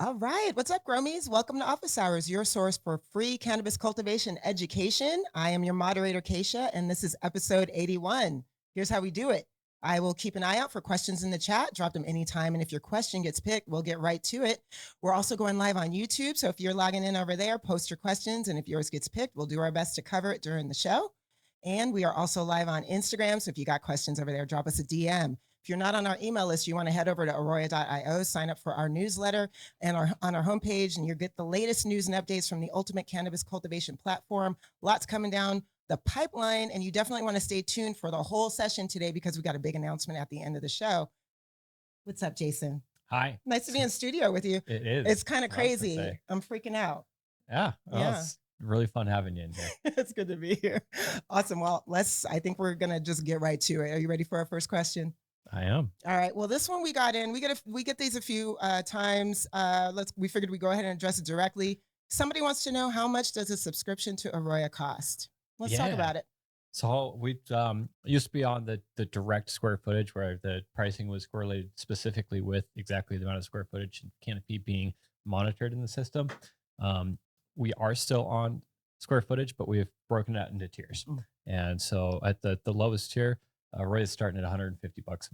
All right. What's up, Gromies? Welcome to Office Hours, your source for free cannabis cultivation education. I am your moderator, Kaisha, and this is episode 81. Here's how we do it. I will keep an eye out for questions in the chat. Drop them anytime. And if your question gets picked, we'll get right to it. We're also going live on YouTube. So if you're logging in over there, post your questions. And if yours gets picked, we'll do our best to cover it during the show. And we are also live on Instagram. So if you got questions over there, drop us a DM. If you're not on our email list, you want to head over to Aroya.io, sign up for our newsletter and on our homepage, and you get the latest news and updates from the ultimate cannabis cultivation platform. Lots coming down the pipeline, and you definitely want to stay tuned for the whole session today because we got a big announcement at the end of the show. What's up, Jason? Hi. Nice to be in studio with you. It is. It's kind of crazy. I'm freaking out. Yeah. It's really fun having you in here. It's good to be here. Awesome. Well, I think we're going to just get right to it. Are you ready for our first question? I am. All right. Well, this one we got in. We get these a few times. We figured we'd go ahead and address it directly. Somebody wants to know, how much does a subscription to Aroya cost? Let's talk about it. So we used to be on the direct square footage where the pricing was correlated specifically with exactly the amount of square footage and canopy being monitored in the system. We are still on square footage, but we've broken that into tiers. And so at the lowest tier, Aroya is starting at $150 a month.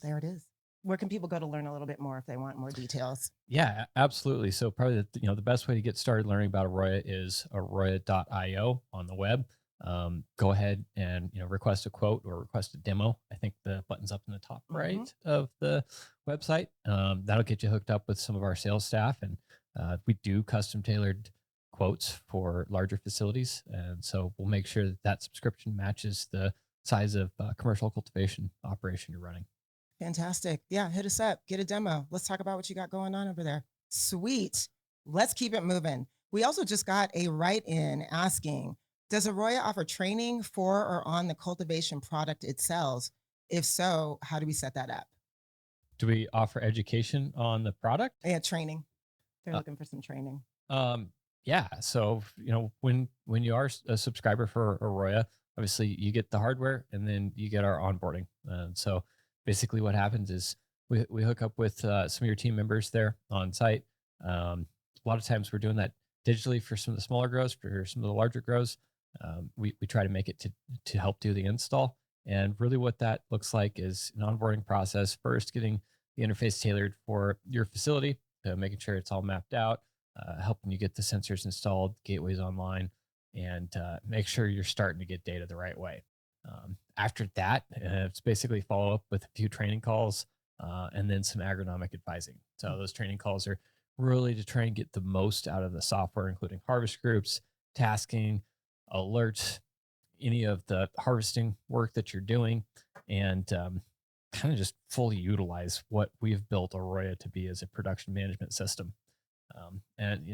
There it is. Where can people go to learn a little bit more if they want more details? Yeah, absolutely. So probably the best way to get started learning about Aroya is Aroya.io on the web. Go ahead and request a quote or request a demo. I think the button's up in the top right of the website. That'll get you hooked up with some of our sales staff, and we do custom tailored quotes for larger facilities, and so we'll make sure that subscription matches the size of commercial cultivation operation you're running. Fantastic. Yeah, hit us up. Get a demo. Let's talk about what you got going on over there. Sweet. Let's keep it moving. We also just got a write-in asking, does Aroya offer training for or on the cultivation product it sells? If so, how do we set that up? Do we offer education on the product? Yeah, training. They're looking for some training. Yeah. So, when you are a subscriber for Aroya, obviously you get the hardware and then you get our onboarding. And so basically what happens is we hook up with some of your team members there on site. A lot of times we're doing that digitally for some of the smaller grows. For some of the larger grows, we try to make it to help do the install. And really what that looks like is an onboarding process. First, getting the interface tailored for your facility, making sure it's all mapped out, helping you get the sensors installed, gateways online, and make sure you're starting to get data the right way. After that, it's basically follow up with a few training calls and then some agronomic advising. So those training calls are really to try and get the most out of the software, including harvest groups, tasking, alerts, any of the harvesting work that you're doing, and kind of just fully utilize what we've built Aroya to be as a production management system. And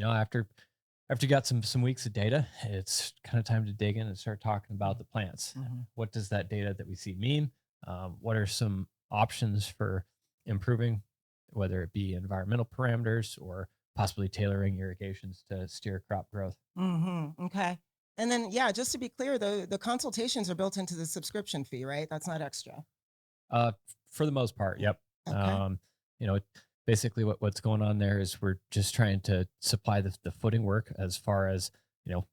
after you got some weeks of data, it's kind of time to dig in and start talking about the plants. What does that data that we see mean? What are some options for improving, whether it be environmental parameters or possibly tailoring irrigations to steer crop growth? Okay. And then, yeah, just to be clear, the consultations are built into the subscription fee, right? That's not extra. For the most part, yep. Okay. Basically what's going on there is we're just trying to supply the footing work as far as,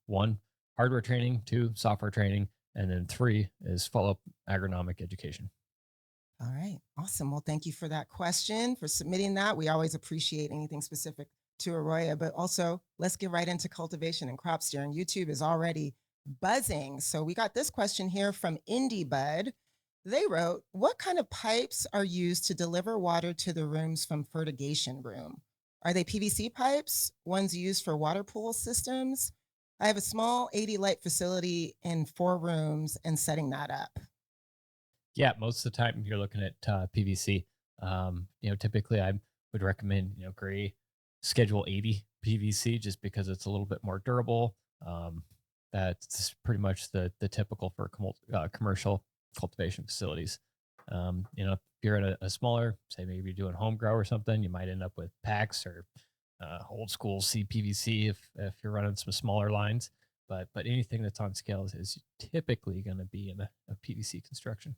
1, hardware training, 2, software training, and then 3 is follow-up agronomic education. All right. Awesome. Well, thank you for that question, for submitting that. We always appreciate anything specific to Aroya, but also let's get right into cultivation and crop steering. YouTube is already buzzing. So we got this question here from Indie Bud. They wrote, what kind of pipes are used to deliver water to the rooms from fertigation room? Are they PVC pipes, ones used for water pool systems? I have a small 80 light facility in 4 rooms and setting that up. Yeah, most of the time you're looking at PVC. Typically I would recommend, gray schedule 80 PVC just because it's a little bit more durable. That's pretty much the typical for commercial cultivation facilities. If you're in a smaller, say maybe you're doing home grow or something, you might end up with packs or old school CPVC if you're running some smaller lines. But anything that's on scale is typically going to be in a PVC construction.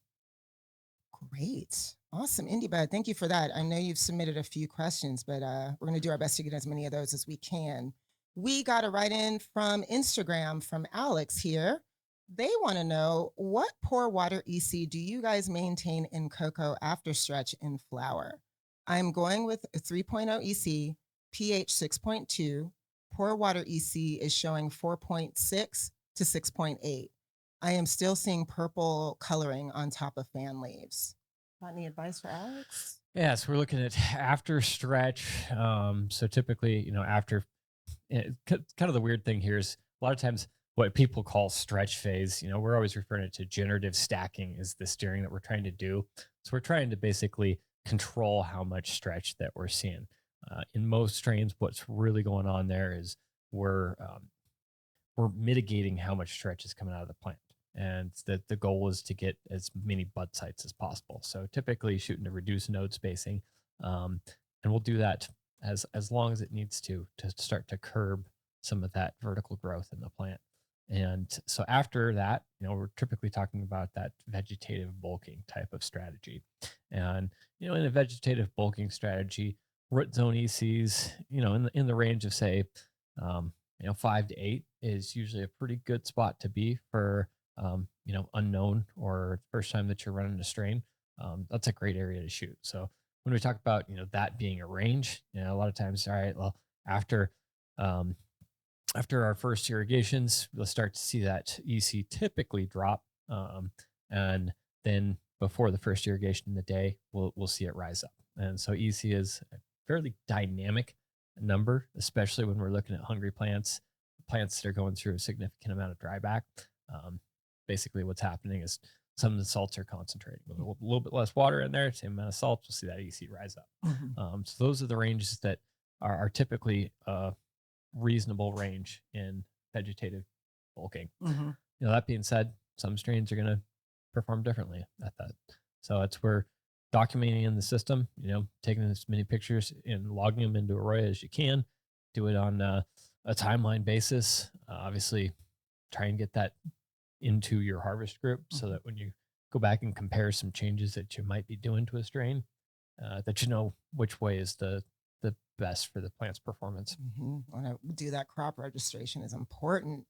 Great. Awesome. Indie Bud, thank you for that. I know you've submitted a few questions, but we're going to do our best to get as many of those as we can. We got a write in from Instagram from Alex here. They want to know what pour water EC do you guys maintain in cocoa after stretch in flower? I'm going with a 3.0 EC, pH 6.2. Pour water EC is showing 4.6 to 6.8. I am still seeing purple coloring on top of fan leaves. Got any advice for Alex? Yeah, so we're looking at after stretch. So typically, after kind of the weird thing here is a lot of times what people call stretch phase, we're always referring it to generative stacking is the steering that we're trying to do. So we're trying to basically control how much stretch that we're seeing. In most strains, what's really going on there is we're mitigating how much stretch is coming out of the plant. And the goal is to get as many bud sites as possible. So typically shooting to reduce node spacing. And we'll do that as long as it needs to start to curb some of that vertical growth in the plant. And so after that, we're typically talking about that vegetative bulking type of strategy. And, in a vegetative bulking strategy, root zone ECs, in the range of say, 5 to 8 is usually a pretty good spot to be for, unknown or first time that you're running a strain. That's a great area to shoot. So when we talk about, that being a range, a lot of times, all right, well, after, after our first irrigations, we'll start to see that EC typically drop. And then before the first irrigation in the day, we'll see it rise up. And so EC is a fairly dynamic number, especially when we're looking at hungry plants that are going through a significant amount of dryback. Basically, what's happening is some of the salts are concentrating. With a little bit less water in there, same amount of salts, we'll see that EC rise up. So those are the ranges that are typically reasonable range in vegetative bulking. That being said, some strains are going to perform differently at that. So it's where documenting in the system, taking as many pictures and logging them into Aroya as you can. Do it on a timeline basis. Obviously, try and get that into your harvest group so that when you go back and compare some changes that you might be doing to a strain, that you know which way is the best for the plant's performance. When I do that, crop registration is important.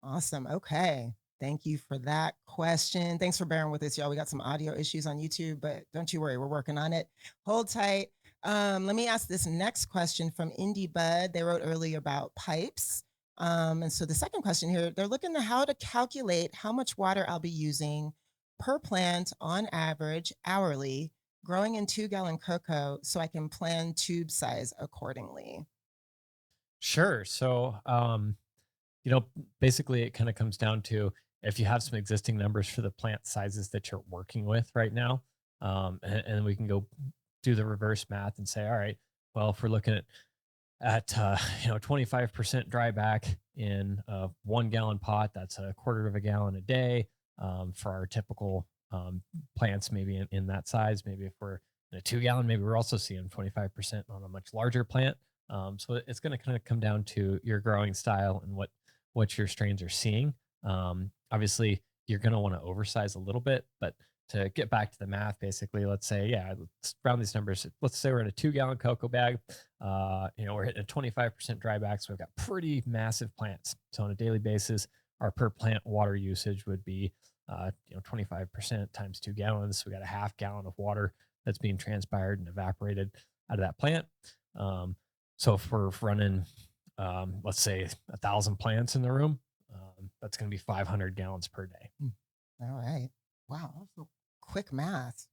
Awesome. Okay. Thank you for that question. Thanks for bearing with us, y'all. We got some audio issues on YouTube, but don't you worry, we're working on it. Hold tight. Let me ask this next question from Indie Bud. They wrote earlier about pipes. And so the second question here, they're looking at how to calculate how much water I'll be using per plant on average hourly, growing in 2-gallon cocoa, so I can plan tube size accordingly. Sure. So, basically it kind of comes down to if you have some existing numbers for the plant sizes that you're working with right now, and we can go do the reverse math and say, all right, well, if we're looking at 25% dry back in a 1-gallon pot, that's a quarter of a gallon a day. For our typical plants, maybe in that size, maybe if we're in a 2-gallon, maybe we're also seeing 25% on a much larger plant. So it's going to kind of come down to your growing style and what your strains are seeing. Obviously, you're going to want to oversize a little bit, but to get back to the math, basically, let's say, let's round these numbers. Let's say we're in a 2-gallon cocoa bag. We're hitting a 25% dry back, so we've got pretty massive plants. So on a daily basis, our per plant water usage would be 25% times 2 gallons. So we got a half gallon of water that's being transpired and evaporated out of that plant. So if we're running, let's say 1,000 plants in the room, that's going to be 500 gallons per day. All right. Wow. That's quick math.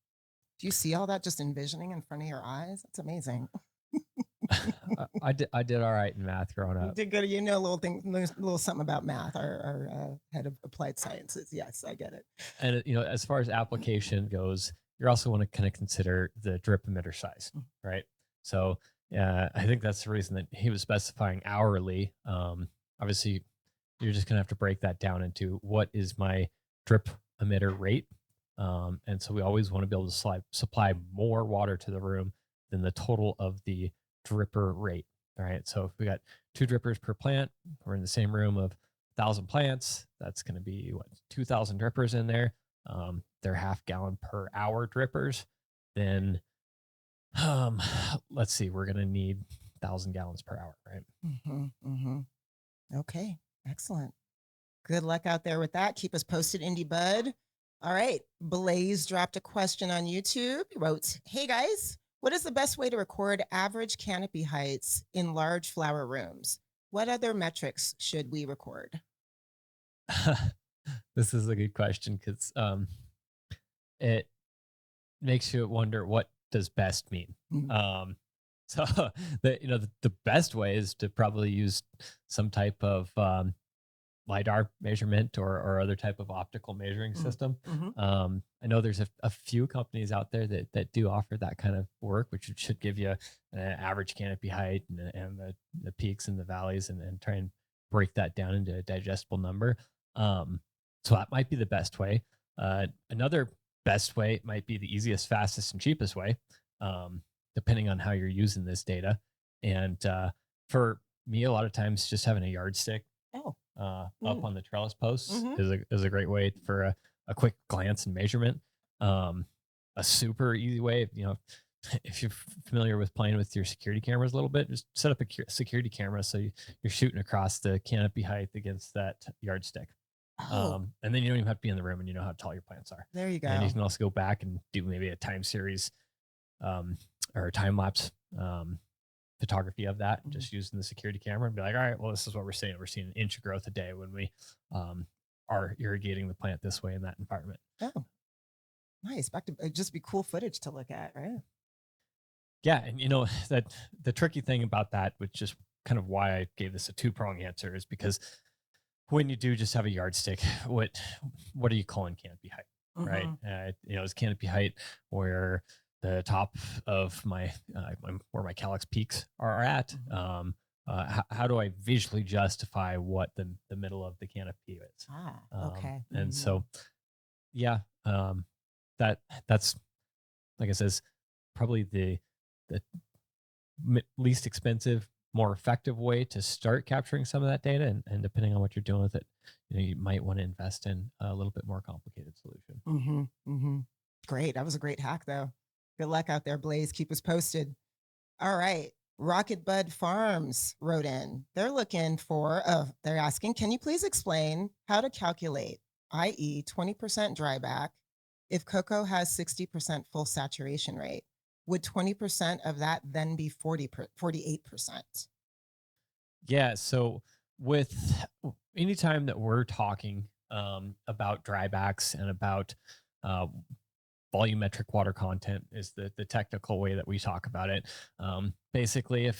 Do you see all that just envisioning in front of your eyes? That's amazing. I did all right in math growing You up. did good. A little something about math. Our head of applied sciences. Yes, I get it. And as far as application goes, you also want to kind of consider the drip emitter size, right? So I think that's the reason that he was specifying hourly. Obviously, you're just going to have to break that down into what is my drip emitter rate. And so we always want to be able to supply more water to the room than the total of the dripper rate. All right. So if we got 2 drippers per plant, we're in the same room of 1,000 plants. That's going to be 2,000 drippers in there. they're half-gallon per hour drippers, then um, let's see, we're gonna need 1,000 gallons per hour, right? Mm-hmm. Okay, excellent. Good luck out there with that. Keep us posted, Indie Bud. All right. Blaze dropped a question on YouTube. He wrote, "Hey guys, what is the best way to record average canopy heights in large flower rooms? What other metrics should we record?" This is a good question because it makes you wonder what does best mean. Mhm. So the best way is to probably use some type of lidar measurement or other type of optical measuring Mhm. system. Mhm. I know there's a few companies out there that do offer that kind of work, which should give you an average canopy height and the peaks and the valleys and try and break that down into a digestible number. So that might be the best way. Another best way might be the easiest, fastest, and cheapest way, depending on how you're using this data. And for me, a lot of times just having a yardstick Oh. up Mm. on the trellis posts Mhm. is a great way for a quick glance and measurement. Um, a super easy way, if you're familiar with playing with your security cameras a little bit, just set up a security camera so you're shooting across the canopy height against that yardstick. Oh, And then you don't even have to be in the room and you know how tall your plants are. there you And you go. can also go back and do maybe a time series um, or a time lapse photography of that, Mhm. just using the security camera and be like, all right, well, this is what we're seeing. We're seeing an inch of growth a day when we um, are irrigating the plant this way in that environment. Oh, nice. Back to it'd just be cool footage to look at, right? Yeah, and that the tricky thing about that, which is kind of why I gave this a two-prong answer, is because when you do just have a yardstick, what are you calling canopy height, right? Mhm. Is canopy height where the top of where my calyx peaks are at. Mhm. How do I visually justify what the middle of the canopy is? Ah, okay. And Mhm. so, yeah, that that's like I says, probably the least expensive, more effective way to start capturing some of that data. And depending on what you're doing with it, you might want to invest in a little bit more complicated solution. Mhm. Mhm. Great. That was a great hack though. Good luck out there, Blaze. Keep us posted. All right. Rocket Bud Farms wrote in. They're asking, can you please explain how to calculate, i.e., 20% dryback, if cocoa has 60% full saturation rate? Would 20% of that then be 48%? Yeah. So with anytime that we're talking about drybacks and about uh, volumetric water content is the technical way that we talk about it. Basically,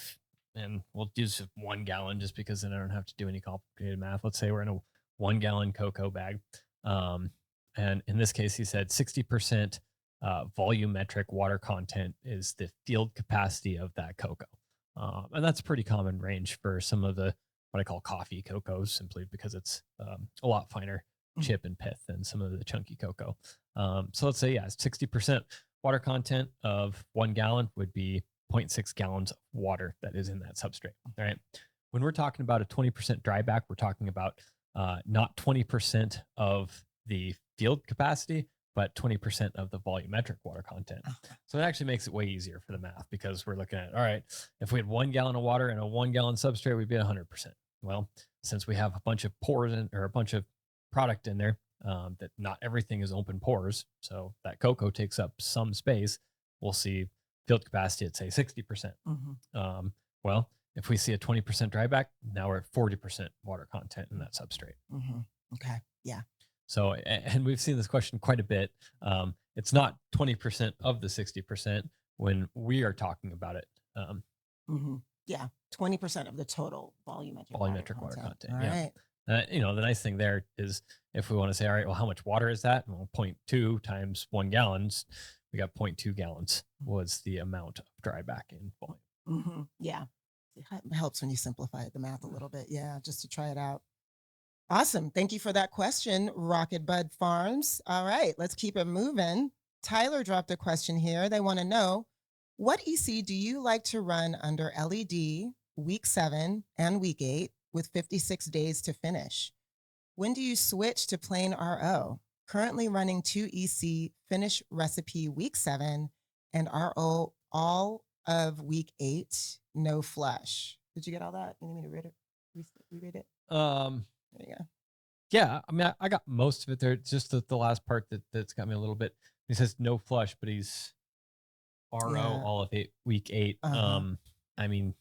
and we'll use 1 gallon just because then I don't have to do any complicated math. Let's say we're in a 1 gallon cocoa bag. Um, and in this case, he said 60% volumetric water content is the field capacity of that cocoa. And that's a pretty common range for some of the what I call coffee cocos, simply because it's a lot finer Mhm. chip and pith than some of the chunky cocoa. So let's say, yeah, 60% water content of 1 gallon would be zero 0.6 gallons of water that is in that substrate. All right. When we're talking about a 20% dryback, we're talking about not 20% of the field capacity, but 20% of the volumetric water content. So it actually makes it way easier for the math because we're looking at, all right, if we had 1 gallon of water and a 1 gallon substrate, we'd be 100%. Well, since we have a bunch of pores or a bunch of product in there, that not everything is open pores. So that cocoa takes up some space. We'll see field capacity at say 60%. Mhm. Um, well, if we see a 20% dryback, now we're at 40% water content in that substrate. Mhm. Okay. Yeah. So, and we've seen this question quite a bit. It's not 20% of the 60% when we are talking about it. Mhm. Yeah. 20% of the total volumetric water Volumetric water content. content. All Yeah. right. The nice thing there is if we want to say, all right, well, how much water is that? Well, 0.2 times 1 gallons, we got 0.2 gallons was the amount of dryback in volume. Yeah. It helps when you simplify the math a little bit. Yeah. Just to try it out. Awesome. Thank you for that question, Rocket Bud Farms. All right. Let's keep it moving. Tyler dropped a question here. They want to know, what EC do you like to run under LED week 7 and week 8 with 56 days to finish? When do you switch to plain RO? Currently running 2 EC, finish recipe week 7, and RO all of week 8, no flush. Did you get all that? You need me to read it? Reread it? Um, There you go. yeah, I mean, I got most of it there. It's just the last part that's got me a little bit. He says no flush, but he's RO Yeah. all of week 8. Uh-huh. I mean,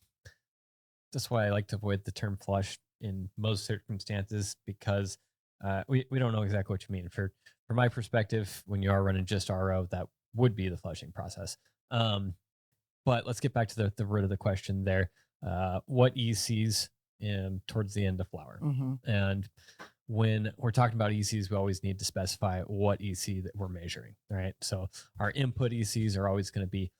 that's why I like to avoid the term flush in most circumstances because we don't know exactly what you mean. For my perspective, when you are running just RO, that would be the flushing process. Um, but let's get back to the root of the question there. What ECs towards the end of flower? Mm-hmm. And when we're talking about ECs, we always need to specify what EC that we're measuring, right? So our input ECs are always going to be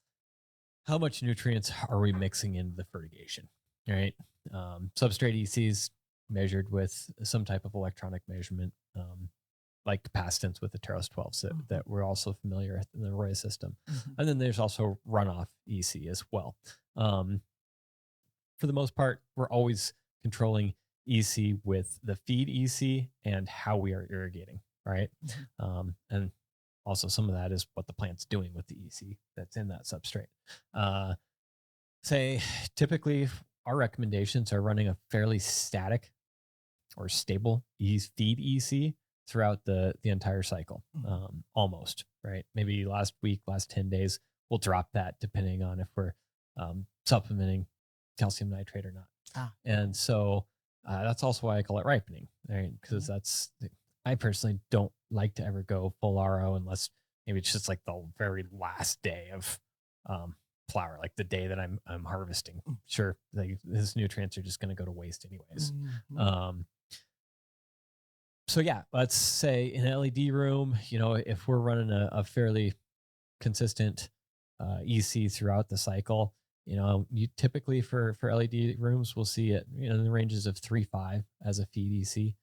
how much nutrients are we mixing into the fertigation, right? Substrate ECs measured with some type of electronic measurement, like capacitance with the Teros 12s that we're also familiar with in the Aroya system. Mm-hmm. And then there's also runoff EC as well. For the most part, we're always controlling EC with the feed EC and how we are irrigating, right? And also some of that is what the plant's doing with the EC that's in that substrate. Say typically our recommendations are running a fairly static or stable feed EC throughout the entire cycle, almost, right? Maybe last week, last 10 days, we'll drop that depending on if we're supplementing calcium nitrate or not. And so that's also why I call it ripening, right? Because I personally don't like to ever go full RO unless maybe it's just like the very last day of flower, like the day that I'm harvesting. Sure, like his nutrients are just going to go to waste anyways. So yeah, let's say in LED room, if we're running a fairly consistent EC throughout the cycle, you typically for LED rooms, we'll see it in the ranges of 3.5 as a feed EC,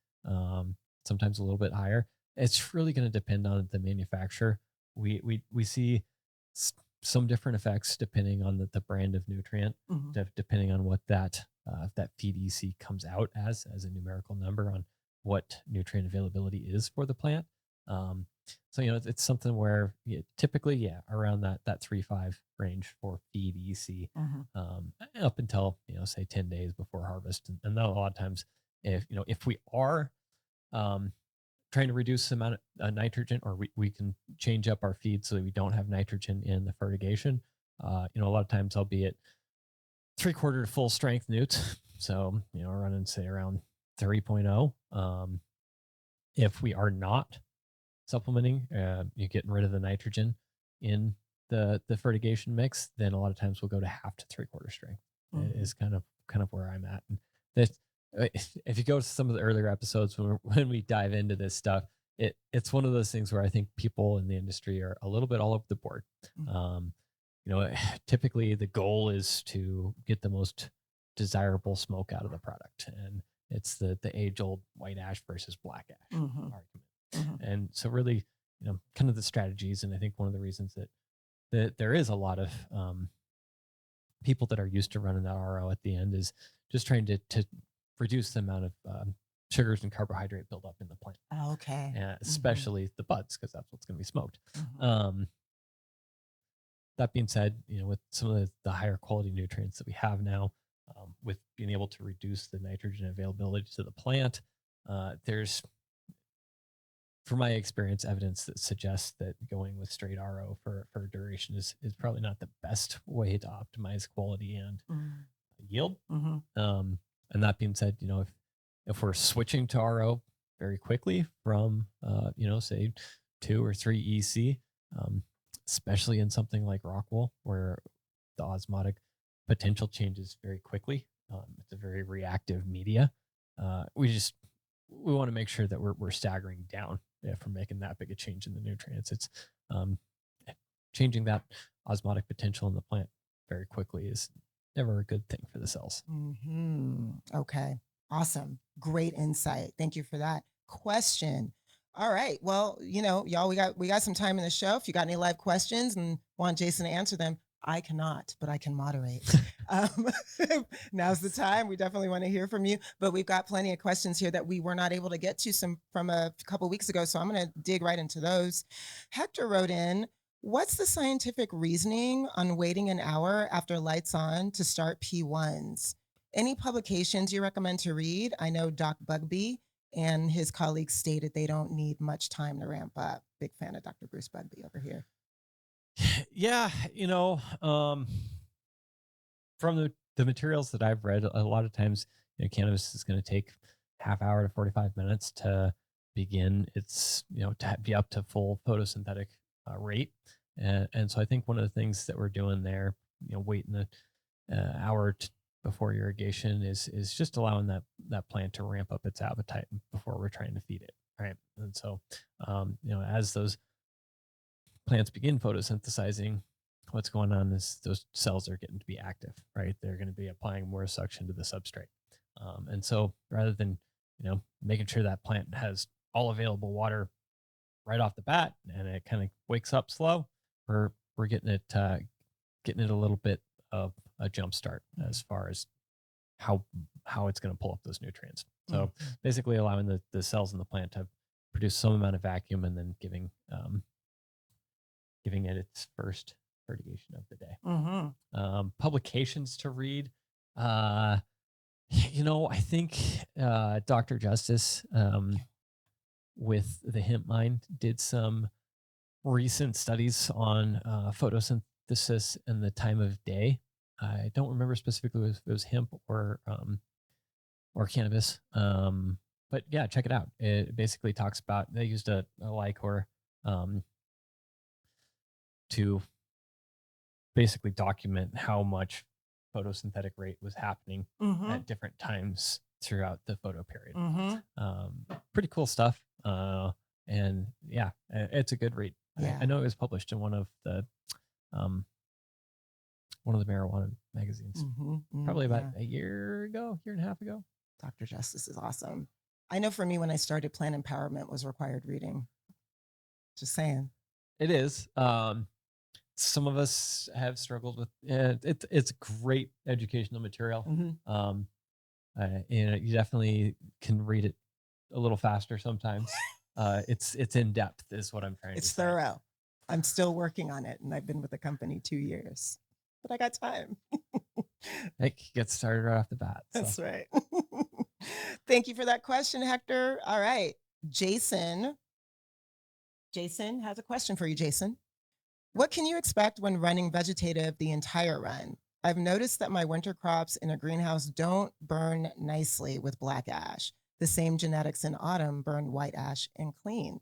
sometimes a little bit higher. It's really going to depend on the manufacturer. We see some different effects depending on the brand of nutrient, depending on what that feed EC comes out as a numerical number on what nutrient availability is for the plant. So it's something where typically around that 3.5 range for feed EC, up until say 10 days before harvest, and then a lot of times if we are trying to reduce the amount of nitrogen, or we can change up our feed so that we don't have nitrogen in the fertigation. A lot of times I'll be at 3/4 to full strength newts, so running say around 3.0. If we are not supplementing, you're getting rid of the nitrogen in the fertigation mix, then a lot of times we'll go to 1/2 to 3/4 strength. Is kind of where I'm at. And that if you go to some of the earlier episodes when we dive into this stuff, it's one of those things where I think people in the industry are a little bit all over the board. Typically the goal is to get the most desirable smoke out of the product, and it's the age old white ash versus black ash argument. And so really, kind of the strategies, and I think one of the reasons that there is a lot of people that are used to running that RO at the end is just trying to reduce the amount of sugars and carbohydrate buildup in the plant. Okay. Especially the buds, because that's what's going to be smoked. That being said, with some of the higher quality nutrients that we have now, with being able to reduce the nitrogen availability to the plant, there's, from my experience, evidence that suggests that going with straight RO for duration is probably not the best way to optimize quality and yield. And that being said, if we're switching to RO very quickly from, say 2 or 3 EC, especially in something like rock wool where the osmotic potential changes very quickly, it's a very reactive media. We want to make sure that we're staggering down if we're making that big a change in the nutrients. It's changing that osmotic potential in the plant very quickly is never a good thing for the cells. Okay. Awesome. Great insight. Thank you for that question. All right. Well, y'all, we got some time in the show. If you got any live questions and want Jason to answer them, I cannot, but I can moderate. Um, now's the time. We definitely want to hear from you. But we've got plenty of questions here that we were not able to get to some from a couple weeks ago. So I'm going to dig right into those. Hector wrote in, what's the scientific reasoning on waiting an hour after lights on to start P1s? Any publications you recommend to read? I know Doc Bugby and his colleagues stated they don't need much time to ramp up. Big fan of Dr. Bruce Bugby over here. Yeah, from the materials that I've read, a lot of times, cannabis is going to take half hour to 45 minutes to begin its, to be up to full photosynthetic rate. And so I think one of the things that we're doing there, waiting the hour before irrigation is just allowing that plant to ramp up its appetite before we're trying to feed it. Right. And so, as those plants begin photosynthesizing, what's going on is those cells are getting to be active, right? They're going to be applying more suction to the substrate. And so rather than, making sure that plant has all available water right off the bat and it kind of wakes up slow, we're getting it a little bit of a jump start as far as how it's going to pull up those nutrients. So basically allowing the cells in the plant to produce some amount of vacuum and then giving it its first fertigation of the day. Publications to read. I think Dr. Justice with the Hemp Mind did some recent studies on photosynthesis and the time of day. I don't remember specifically if it was hemp or cannabis. But yeah, check it out. It basically talks about, they used a Lycor to basically document how much photosynthetic rate was happening at different times throughout the photo period. Pretty cool stuff. And yeah, it's a good read. Yeah. I know it was published in one of the marijuana magazines, probably about a year and a half ago. Dr. Justice is awesome. I know for me, when I started, plant empowerment was required reading. Just saying. It is. Some of us have struggled with it. It's great educational material. You definitely can read it a little faster sometimes. It's in depth is what I'm trying to say. It's thorough. I'm still working on it, and I've been with the company 2 years, but I got time. It gets started right off the bat. So. That's right. Thank you for that question, Hector. All right. Jason has a question for you, Jason. What can you expect when running vegetative the entire run? I've noticed that my winter crops in a greenhouse don't burn nicely with black ash. The same genetics in autumn burn white ash and clean.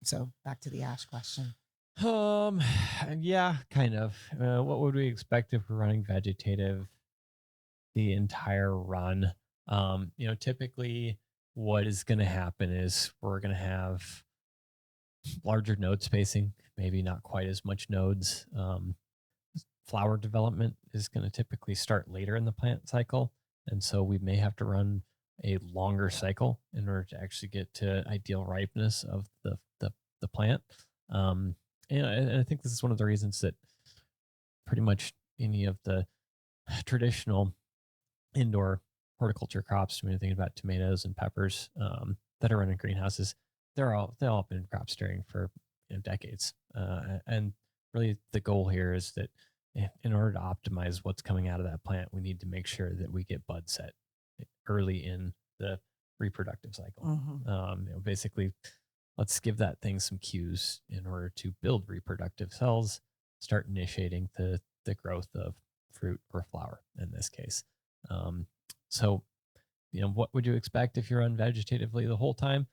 So back to the ash question. Yeah, kind of. What would we expect if we're running vegetative the entire run? Typically what is going to happen is we're going to have larger node spacing, maybe not quite as much nodes. Flower development is going to typically start later in the plant cycle. And so we may have to run a longer cycle in order to actually get to ideal ripeness of the plant. And I think this is one of the reasons that pretty much any of the traditional indoor horticulture crops, when you're thinking about tomatoes and peppers that are running greenhouses, they've all been crop steering for decades. And really the goal here is that in order to optimize what's coming out of that plant, we need to make sure that we get bud set early in the reproductive cycle. Basically, let's give that thing some cues in order to build reproductive cells, start initiating the growth of fruit or flower in this case. So, what would you expect if you're on vegetatively the whole time?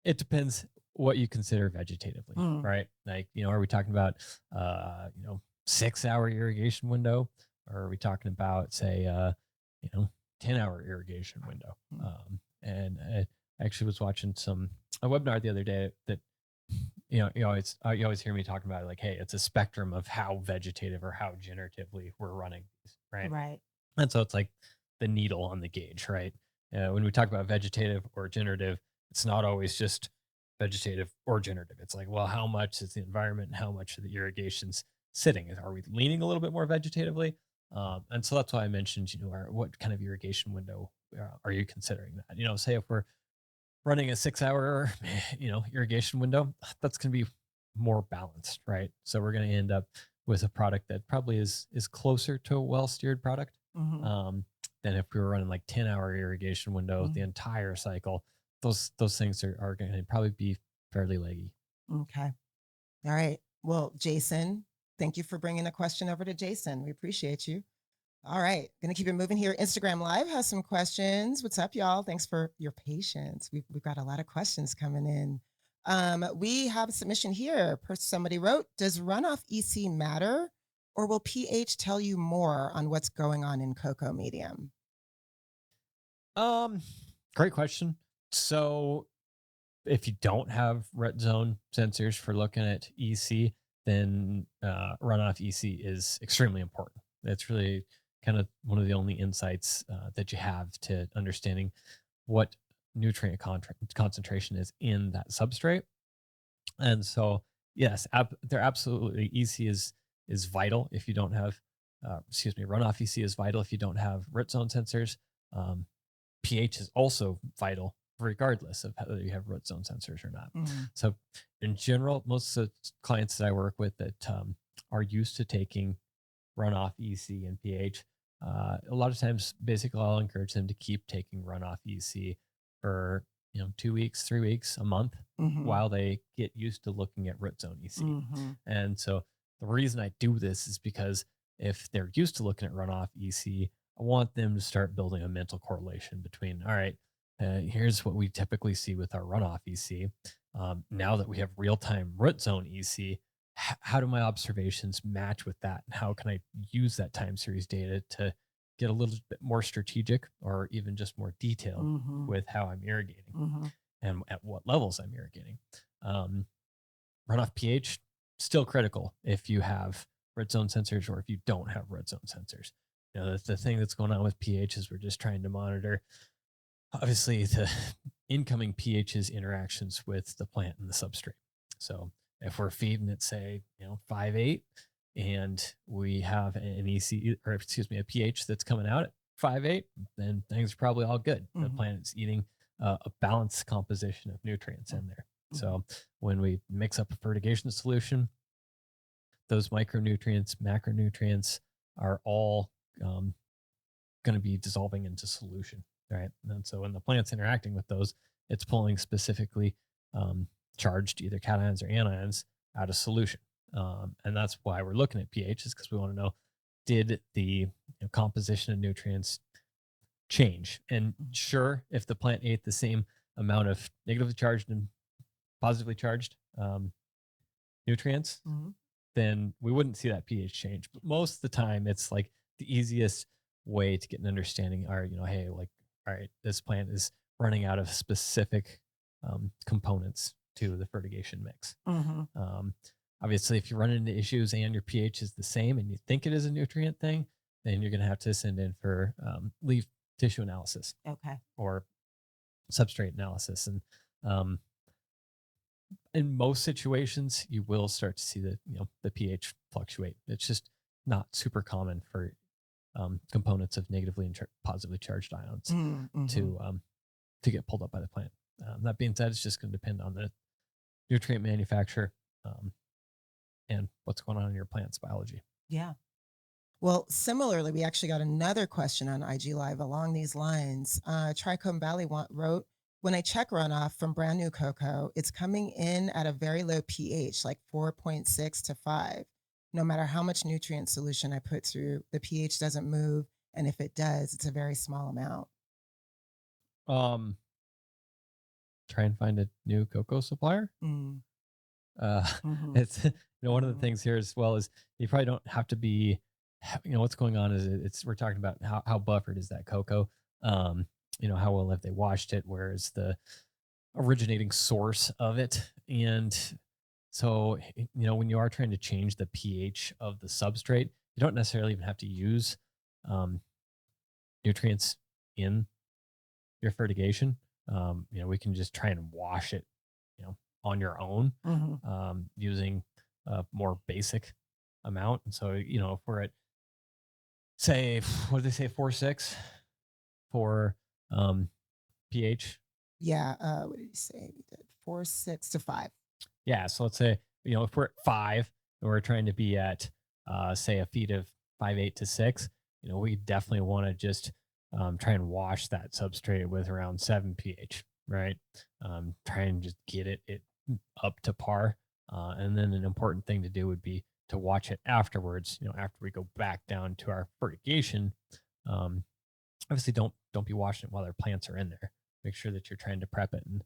It depends what you consider vegetatively, right? Like, are we talking about, 6-hour irrigation window? Or are we talking about, say, 10-hour irrigation window? And I actually was watching a webinar the other day that, you always hear me talking about it, like, hey, it's a spectrum of how vegetative or how generatively we're running these, right? Right. And so it's like the needle on the gauge, right? When we talk about vegetative or generative, it's not always just vegetative or generative. It's like, well, how much is the environment and how much of the irrigations sitting? Are we leaning a little bit more vegetatively? And so that's why I mentioned, what kind of irrigation window are you considering that? Say if we're running a 6 hour, irrigation window, that's going to be more balanced, right? So we're going to end up with a product that probably is closer to a well steered product Hmm. um, than if we were running like 10-hour irrigation window the entire cycle. Those things are going to probably be fairly leggy. Okay. All right. Well, Jason, thank you for bringing the question over to Jason. We appreciate you. All right. Going to keep it moving here. Instagram Live has some questions. What's up, y'all? Thanks for your patience. We've got a lot of questions coming in. We have a submission here. Somebody wrote, does runoff EC matter, or will pH tell you more on what's going on in cocoa medium? Um, Great question. So if you don't have red zone sensors for looking at EC, then runoff EC is extremely important. It's really kind of one of the only insights that you have to understanding what nutrient concentration is in that substrate. And so, yes, they're absolutely EC is vital if you don't have, runoff EC is vital if you don't have root zone sensors. Um, pH is also vital regardless of whether you have root zone sensors or not. So, in general, most of the clients that I work with that are used to taking runoff EC and pH, a lot of times, basically, I'll encourage them to keep taking runoff EC for 2 weeks, 3 weeks, a month, while they get used to looking at root zone EC. And so, the reason I do this is because if they're used to looking at runoff EC, I want them to start building a mental correlation between, all right, here's what we typically see with our runoff EC. Now that we have real time root zone EC, how do my observations match with that? And how can I use that time series data to get a little bit more strategic or even just more detailed with how I'm irrigating and at what levels I'm irrigating? Runoff pH, still critical if you have red zone sensors or if you don't have red zone sensors. The thing that's going on with pH is we're just trying to monitor, obviously, the incoming pH's interactions with the plant and the substrate. So if we're feeding it, say, 5.8, and we have an EC, or excuse me, a pH that's coming out at 5.8, then things are probably all good. The plant is eating a balanced composition of nutrients in there. So when we mix up a fertigation solution, those micronutrients, macronutrients are all going to be dissolving into solution, right? And so when the plant's interacting with those, it's pulling specifically charged either cations or anions out of solution. And that's why we're looking at pH, is because we want to know, did the composition of nutrients change? And sure, if the plant ate the same amount of negatively charged and positively charged nutrients, then we wouldn't see that pH change. But most of the time, it's like the easiest way to get an understanding are, hey, like, all right, this plant is running out of specific components to the fertigation mix. Obviously, if you run into issues and your pH is the same and you think it is a nutrient thing, then you're going to have to send in for leaf tissue analysis. Okay. Or substrate analysis. And in most situations, you will start to see the pH fluctuate. It's just not super common for components of negatively and positively charged ions to get pulled up by the plant. That being said, it's just going to depend on the nutrient manufacturer and what's going on in your plant's biology. Yeah. Well, similarly, we actually got another question on IG Live along these lines. Trichome Valley wrote, when I check runoff from brand new cocoa, it's coming in at a very low pH, like 4.6 to 5. No matter how much nutrient solution I put through, the pH doesn't move. And if it does, it's a very small amount. Try and find a new cocoa supplier. It's one of the things here as well is you probably don't have to be, what's going on is we're talking about how buffered is that cocoa. How well have they washed it? Where is the originating source of it? And so, when you are trying to change the pH of the substrate, you don't necessarily even have to use nutrients in your fertigation. We can just try and wash it, on your own using more basic amount. And so, if we're at, say, what did they say, 4.6 for pH? Yeah. What did you say? We did 4, 6 to 5. Yeah. So let's say, if we're at 5 and we're trying to be at, say, a feed of 5.8 to 6, we definitely want to just try and wash that substrate with around 7 pH, right? Try and just get it up to par. And then an important thing to do would be to watch it afterwards, after we go back down to our fertigation. Um, Obviously, don't be washing it while their plants are in there. Make sure that you're trying to prep it. And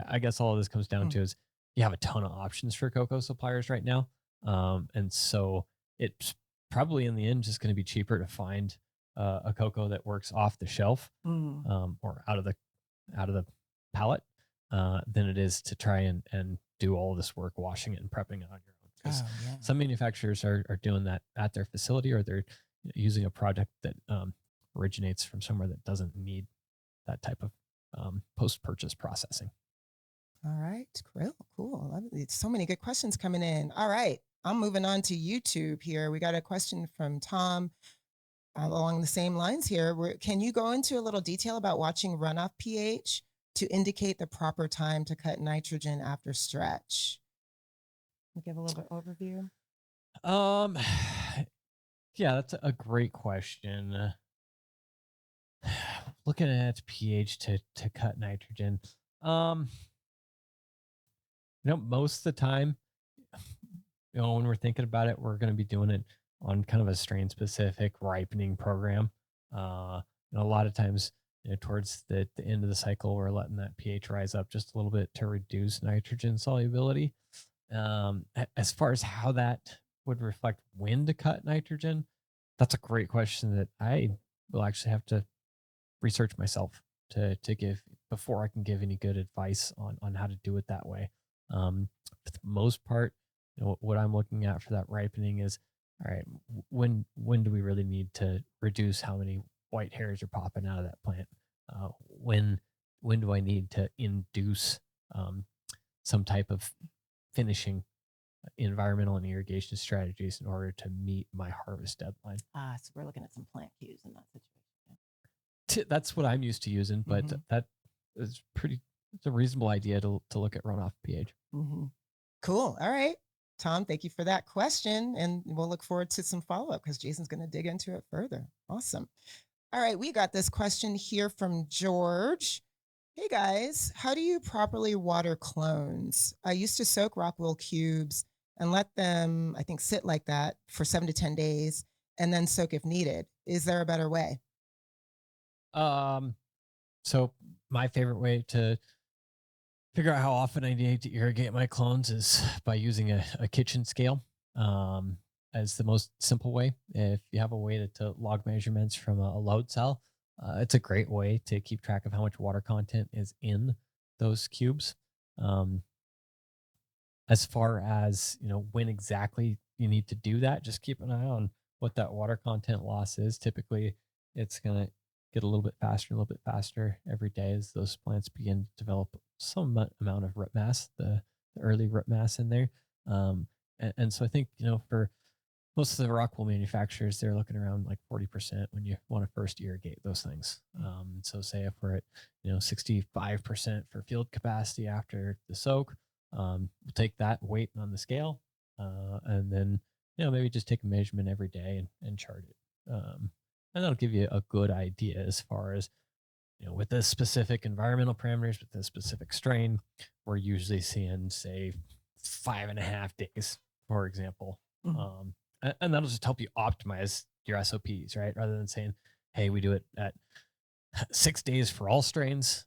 I guess all of this comes down Mm. to is you have a ton of options for cocoa suppliers right now. And so it's probably in the end just going to be cheaper to find a cocoa that works off the shelf, Mm. or out of the pallet, than it is to try and do all this work washing it and prepping it on your own. Because Oh, yeah. some manufacturers are doing that at their facility, or they're using a product that originates from somewhere that doesn't need that type of post-purchase processing. All right. Cool. Cool. So many good questions coming in. All right. I'm moving on to YouTube here. We got a question from Tom along the same lines here. Can you go into a little detail about watching runoff pH to indicate the proper time to cut nitrogen after stretch? We'll give a little bit overview. Um, yeah, that's a great question. Looking at pH to cut nitrogen. Um, most of the time, when we're thinking about it, we're going to be doing it on kind of a strain specific ripening program. A lot of times, towards the end of the cycle, we're letting that pH rise up just a little bit to reduce nitrogen solubility. As far as how that would reflect when to cut nitrogen, that's a great question that I will actually have to research myself to give before I can give any good advice on how to do it that way. For the most part, what I'm looking at for that ripening is, all right, when do we really need to reduce how many white hairs are popping out of that plant? When do I need to induce some type of finishing environmental and irrigation strategies in order to meet my harvest deadline? So we're looking at some plant cues in that situation. That's what I'm used to using, but Mhm. that is pretty. It's a reasonable idea to look at runoff pH. Hmm. Cool. All right. Tom, thank you for that question. And we'll look forward to some follow up because Jason's going to dig into it further. Awesome. All right. We got this question here from George. Hey guys, how do you properly water clones? I used to soak rock wool cubes and let them, I think, sit like that for 7 to 10 days and then soak if needed. Is there a better way? Um, so my favorite way to figure out how often I need to irrigate my clones is by using a kitchen scale, as the most simple way. If you have a way to log measurements from a load cell, it's a great way to keep track of how much water content is in those cubes. Um, as far as when exactly you need to do that, just keep an eye on what that water content loss is. Typically, it's going to get a little bit faster, a little bit faster every day as those plants begin to develop some amount of root mass, the early root mass in there. And so I think, for most of the rock wool manufacturers, they're looking around like 40% when you want to first irrigate those things. So say if we're at, 65% for field capacity after the soak, we'll take that weight on the scale, and then, maybe just take a measurement every day and chart it. And that'll give you a good idea as far as, with the specific environmental parameters, with the specific strain, we're usually seeing, say, 5.5 days, for example. Mhm. And that'll just help you optimize your SOPs, right? Rather than saying, hey, we do it at 6 days for all strains,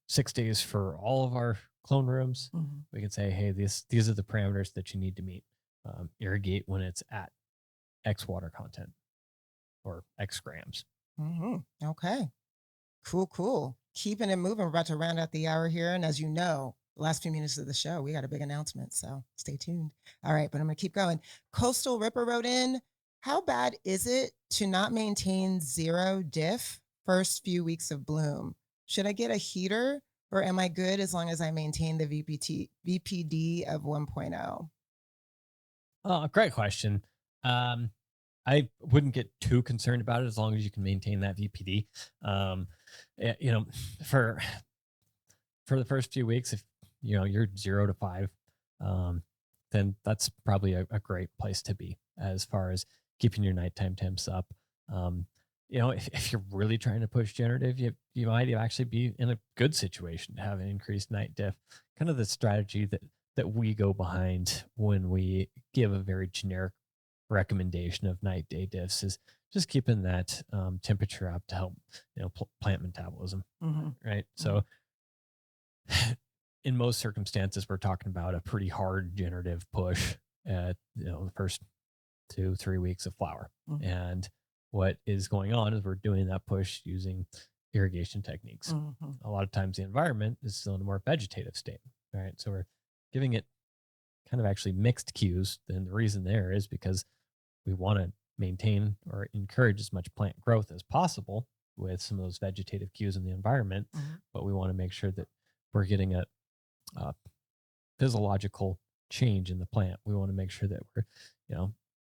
6 days for all of our clone rooms. Mhm. We can say, hey, these are the parameters that you need to meet. Irrigate when it's at X water content or X grams. Mhm. Okay. Cool, cool. Keeping it moving. We're about to round out the hour here. And as you know, the last few minutes of the show, we got a big announcement. So stay tuned. All right, but I'm going to keep going. Coastal Ripper wrote in, how bad is it to not maintain zero diff first few weeks of bloom? Should I get a heater or am I good as long as I maintain the VPD of 1.0? Great question. Um, I wouldn't get too concerned about it as long as you can maintain that VPD. Um, you know, for the first few weeks, if you're 0 to 5, um, then that's probably a great place to be as far as keeping your nighttime temps up. Um, if you're really trying to push generative, you might actually be in a good situation to have an increased night diff. Kind of the strategy that we go behind when we give a very generic recommendation of night day diffs is just keeping that temperature up to help plant metabolism, Hmm. right? Hmm. So in most circumstances, we're talking about a pretty hard generative push at the first 2-3 weeks of flower. Hmm. And what is going on is we're doing that push using irrigation techniques. Hmm. A lot of times the environment is still in a more vegetative state, right? So we're giving it kind of actually mixed cues. And the reason there is because we want to maintain or encourage as much plant growth as possible with some of those vegetative cues in the environment, Hmm. but we want to make sure that we're getting a physiological change in the plant. We want to make sure that we're,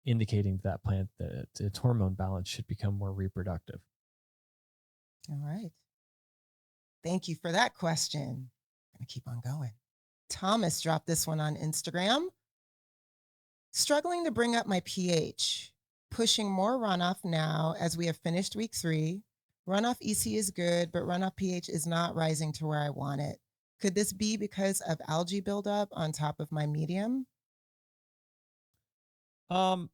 indicating to that plant that its hormone balance should become more reproductive. All right. Thank you for that question. I'm going to keep on going. Thomas dropped this one on Instagram. Struggling to bring up my pH. Pushing more runoff now as we have finished week 3. Runoff EC is good, but runoff pH is not rising to where I want it. Could this be because of algae buildup on top of my medium? Um,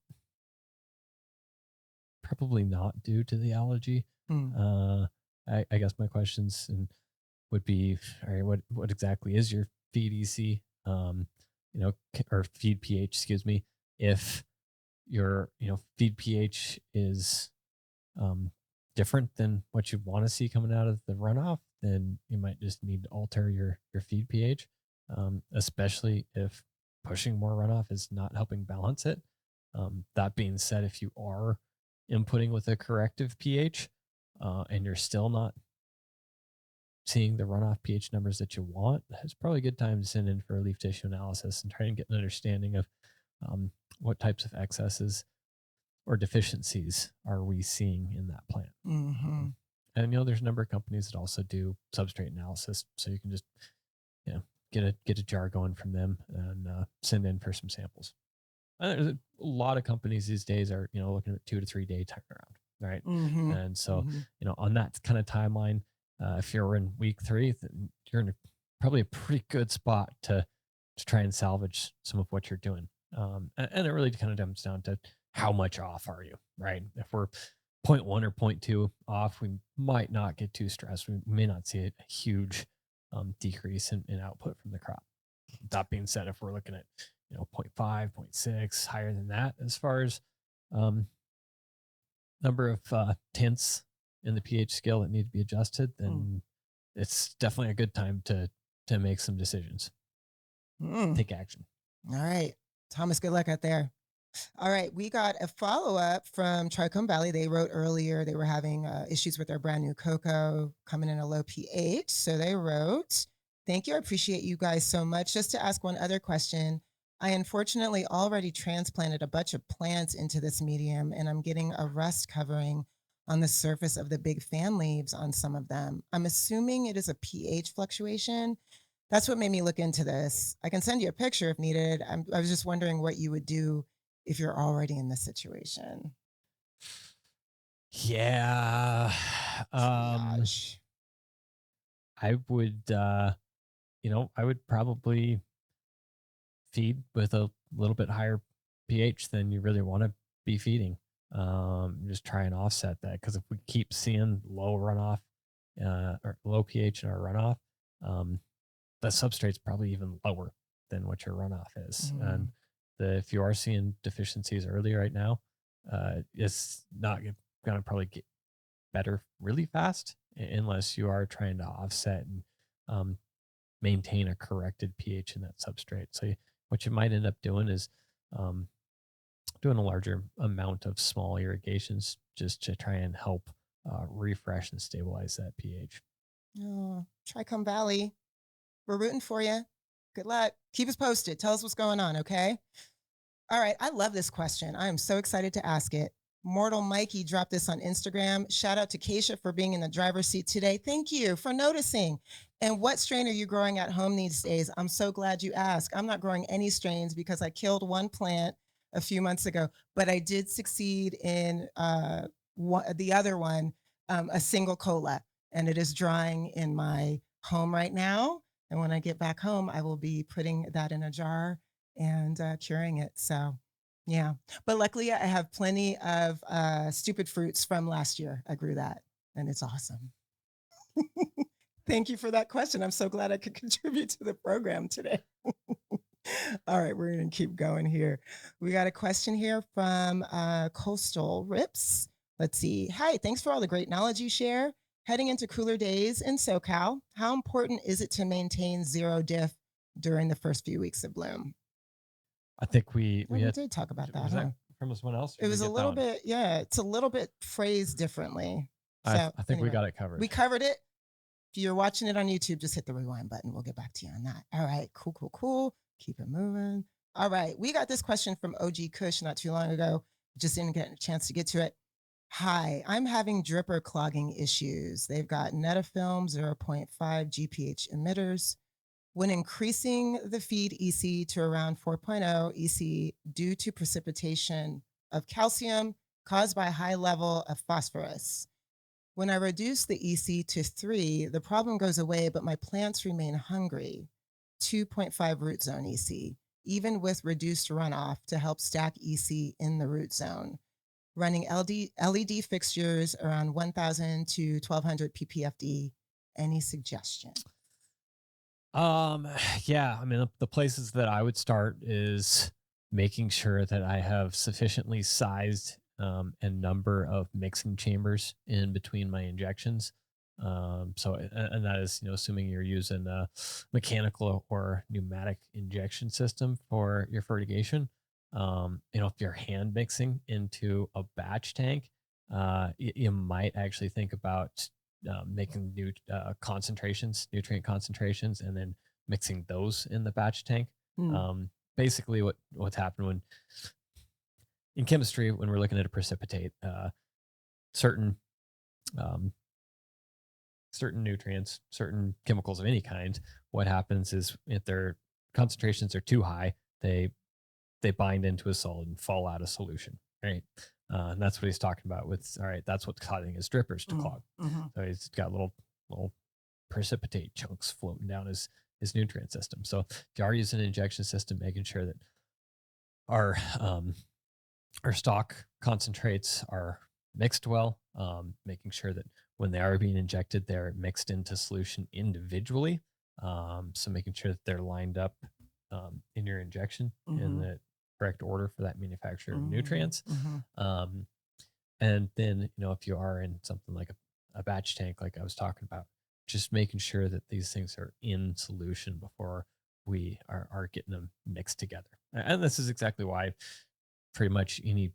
Probably not due to the allergy. Hmm. Uh, I guess my questions would be, all right, what exactly is your feed EC? Or feed pH, excuse me. If your feed pH is um, different than what you want to see coming out of the runoff, then you might just need to alter your feed pH, especially if pushing more runoff is not helping balance it. That being said, if you are inputting with a corrective pH and you're still not seeing the runoff pH numbers that you want, it's probably a good time to send in for a leaf tissue analysis and try and get an understanding of what types of excesses or deficiencies are we seeing in that plant. Mm-hmm. And there's a number of companies that also do substrate analysis, so you can just you know get a jar going from them and send in for some samples. There's a lot of companies these days are looking at 2 to 3 day turnaround, right? Mm-hmm. And so Mm-hmm. on that kind of timeline, if you're in week 3, then you're in probably a pretty good spot to try and salvage some of what you're doing. And it really kind of comes down to how much off are you, right? If we're point 0.1 or point 0.2 off, we might not get too stressed. We may not see a huge decrease in output from the crop. That being said, if we're looking at point 0.5, point 0.6, higher than that, as far as um, number of tints in the pH scale that need to be adjusted, then it's definitely a good time to make some decisions, Mm-hmm. take action. All right. Thomas, good luck out there. All right, we got a follow up from Tricombe Valley. They wrote earlier they were having issues with their brand new cocoa coming in a low pH. So they wrote, "Thank you. I appreciate you guys so much. Just to ask one other question. I unfortunately already transplanted a bunch of plants into this medium, and I'm getting a rust covering on the surface of the big fan leaves on some of them. I'm assuming it is a pH fluctuation. That's what made me look into this. I can send you a picture if needed. I was just wondering what you would do if you're already in this situation." Yeah. Um, Triage. I would, I would probably feed with a little bit higher pH than you really want to be feeding. Just try and offset that because if we keep seeing low runoff or low pH in our runoff, um, the substrate's probably even lower than what your runoff is. And Mm, if you are seeing deficiencies early right now, it's not going to probably get better really fast unless you are trying to offset and um, maintain a corrected pH in that substrate. So what you might end up doing is um, doing a larger amount of small irrigations just to try and help refresh and stabilize that pH. oh, Tricombe Valley. We're rooting for you. Good luck. Keep us posted. Tell us what's going on, okay? All right. I love this question. I am so excited to ask it. Mortal Mikey dropped this on Instagram. Shout out to Kaisha for being in the driver's seat today. Thank you for noticing. And what strain are you growing at home these days? I'm so glad you asked. I'm not growing any strains because I killed one plant a few months ago, but I did succeed in the other one, a single cola, and it is drying in my home right now. And when I get back home, I will be putting that in a jar and curing it. So, yeah. But luckily, I have plenty of stupid fruits from last year. I grew that, and it's awesome. Thank you for that question. I'm so glad I could contribute to the program today. All right, we're going to keep going here. We got a question here from Coastal Rips. Let's see. Hi, thanks for all the great knowledge you share. Heading into cooler days in SoCal, how important is it to maintain zero diff during the first few weeks of bloom? I think we We had did talk about that, was huh? that from someone else? Or It did we was a get that little one? bit, yeah, it's a little bit phrased differently. So I think we anyway, got it covered. we covered it. If you're watching it on YouTube, just hit the rewind button. We'll get back to you on that. All right, cool, cool, cool. Keep it moving. All right, we got this question from OG Kush not too long ago. Just didn't get a chance to get to it. Hi, I'm having dripper clogging issues. They've got Netafilm 0.5 GPH emitters. When increasing the feed EC to around 4.0 EC due to precipitation of calcium caused by a high level of phosphorus. When I reduce the EC to 3, the problem goes away, but my plants remain hungry. 2.5 root zone EC, even with reduced runoff to help stack EC in the root zone. Running LED fixtures around 1,000 to 1,200 ppfd. Any suggestion? Yeah, I mean, the places that I would start is making sure that I have sufficiently sized and number of mixing chambers in between my injections. And that is, assuming you're using a mechanical or pneumatic injection system for your fertigation. If you're hand mixing into a batch tank, you might actually think about making new nutrient concentrations, and then mixing those in the batch tank. Basically, what's happened when in chemistry, when we're looking at a precipitate, certain certain nutrients, certain chemicals of any kind, what happens is if their concentrations are too high, they bind into a solid and fall out of solution, right? And that's what he's talking about with, all right, that's what's causing his drippers to clog. So he's got little precipitate chunks floating down his nutrient system. So if you are using an injection system, making sure that our stock concentrates are mixed well, making sure that when they are being injected, they're mixed into solution individually. So making sure that they're lined up in your injection in the correct order for that manufacturer of nutrients. And then, if you are in something like a batch tank, like I was talking about, just making sure that these things are in solution before we are getting them mixed together. And this is exactly why pretty much any